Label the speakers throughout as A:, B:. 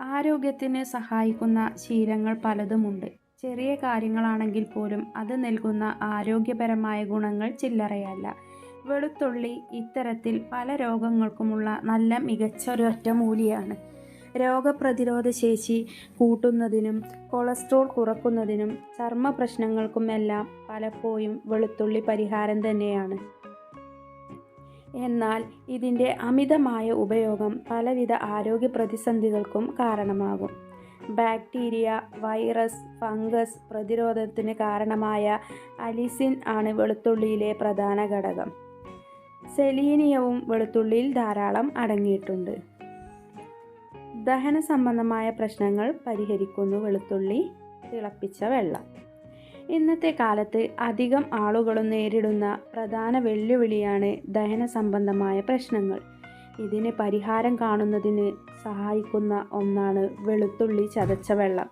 A: ആരോഗ്യത്തിന് സഹായിക്കുന്ന ശീലങ്ങൾ പലതുമുണ്ട്. ചെറിയ കാര്യങ്ങളാണെങ്കിൽ പോലും അത് നൽകുന്ന ആരോഗ്യപരമായ ഗുണങ്ങൾ ചില്ലറയല്ല. വെളുത്തുള്ളി ഇത്തരത്തിൽ പല രോഗങ്ങൾക്കുമുള്ള നല്ല മികച്ച ഒറ്റമൂലിയാണ്. രോഗപ്രതിരോധ ശേഷി കൂട്ടുന്നതിനും കൊളസ്ട്രോൾ കുറയ്ക്കുന്നതിനും ചർമ്മ പ്രശ്നങ്ങൾക്കുമെല്ലാം പലപ്പോഴും വെളുത്തുള്ളി പരിഹാരം തന്നെയാണ്. എന്നാൽ ഇതിൻ്റെ അമിതമായ ഉപയോഗം പലവിധ ആരോഗ്യ പ്രതിസന്ധികൾക്കും കാരണമാകും. ബാക്ടീരിയ, വൈറസ്, ഫംഗസ് പ്രതിരോധത്തിന് കാരണമായ അലിസിൻ ആണ് വെളുത്തുള്ളിയിലെ പ്രധാന ഘടകം. സെലീനിയവും വെളുത്തുള്ളിയിൽ ധാരാളം അടങ്ങിയിട്ടുണ്ട്. ദഹന സംബന്ധമായ പ്രശ്നങ്ങൾ പരിഹരിക്കുന്നു വെളുത്തുള്ളി തിളപ്പിച്ച വെള്ളം. ഇന്നത്തെ കാലത്ത് അധികം ആളുകളും നേരിടുന്ന പ്രധാന വെല്ലുവിളിയാണ് ദഹന സംബന്ധമായ പ്രശ്നങ്ങൾ. ഇതിന് പരിഹാരം കാണുന്നതിന് സഹായിക്കുന്ന ഒന്നാണ് വെളുത്തുള്ളി ചതച്ച വെള്ളം.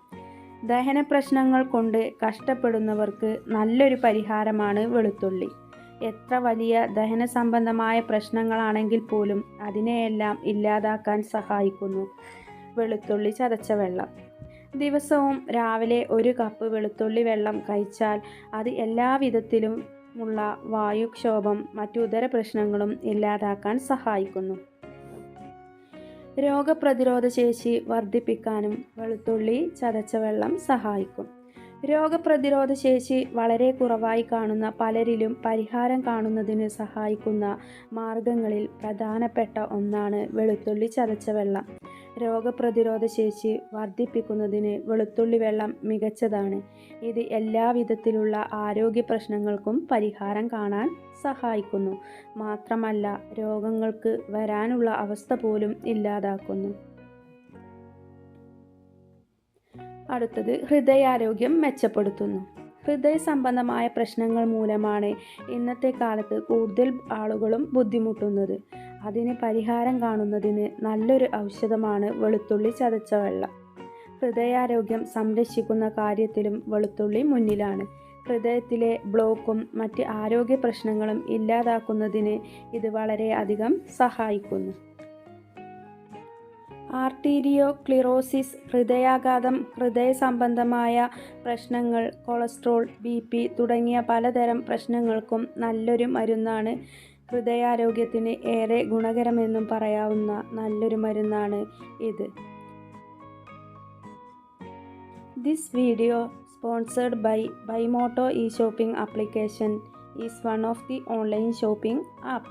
A: ദഹന പ്രശ്നങ്ങൾ കൊണ്ട് കഷ്ടപ്പെടുന്നവർക്ക് നല്ലൊരു പരിഹാരമാണ് വെളുത്തുള്ളി. എത്ര വലിയ ദഹന സംബന്ധമായ പ്രശ്നങ്ങളാണെങ്കിൽ പോലും അതിനെയെല്ലാം ഇല്ലാതാക്കാൻ സഹായിക്കുന്നു വെളുത്തുള്ളി ചതച്ച വെള്ളം. ദിവസവും രാവിലെ 1 കപ്പ് വെളുത്തുള്ളി വെള്ളം കഴിച്ചാൽ അത് എല്ലാ വിധത്തിലുമുള്ള വായുക്ഷോഭം മറ്റു ഉദര പ്രശ്നങ്ങളും ഇല്ലാതാക്കാൻ സഹായിക്കുന്നു. രോഗപ്രതിരോധ ശേഷി വർദ്ധിപ്പിക്കാനും വെളുത്തുള്ളി ചതച്ച വെള്ളം സഹായിക്കും. രോഗപ്രതിരോധ ശേഷി വളരെ കുറവായി കാണുന്ന പലരിലും പരിഹാരം കാണുന്നതിന് സഹായിക്കുന്ന മാർഗങ്ങളിൽ പ്രധാനപ്പെട്ട ഒന്നാണ് വെളുത്തുള്ളി ചതച്ച വെള്ളം. രോഗപ്രതിരോധ ശേഷി വർദ്ധിപ്പിക്കുന്നതിന് വെളുത്തുള്ളി വെള്ളം മികച്ചതാണ്. ഇത് എല്ലാ വിധത്തിലുള്ള ആരോഗ്യ പ്രശ്നങ്ങൾക്കും പരിഹാരം കാണാൻ സഹായിക്കുന്നു. മാത്രമല്ല രോഗങ്ങൾക്ക് വരാനുള്ള അവസ്ഥ പോലും ഇല്ലാതാക്കുന്നു. അടുത്തത് ഹൃദയാരോഗ്യം മെച്ചപ്പെടുത്തുന്നു. ഹൃദയ സംബന്ധമായ പ്രശ്നങ്ങൾ മൂലമാണ് ഇന്നത്തെ കാലത്ത് കൂടുതൽ ആളുകളും ബുദ്ധിമുട്ടുന്നത്. അതിന് പരിഹാരം കാണുന്നതിന് നല്ലൊരു ഔഷധമാണ് വെളുത്തുള്ളി ചതച്ച വെള്ളം. ഹൃദയാരോഗ്യം സംരക്ഷിക്കുന്ന കാര്യത്തിലും വെളുത്തുള്ളി മുന്നിലാണ്. ഹൃദയത്തിലെ ബ്ലോക്കും മറ്റ് ആരോഗ്യ പ്രശ്നങ്ങളും ഇല്ലാതാക്കുന്നതിന് ഇത് വളരെയധികം സഹായിക്കുന്നു. ആർട്ടീരിയോക്ലിറോസിസ്, ഹൃദയാഘാതം, ഹൃദയ സംബന്ധമായ പ്രശ്നങ്ങൾ, കൊളസ്ട്രോൾ, BP തുടങ്ങിയ പലതരം പ്രശ്നങ്ങൾക്കും നല്ലൊരു മരുന്നാണ്. ഹൃദയാരോഗ്യത്തിന് ഏറെ ഗുണകരമെന്നും പറയാവുന്ന നല്ലൊരു മരുന്നാണ് ഇത്. This video sponsored by Bymoto e-shopping application is one of the online shopping app.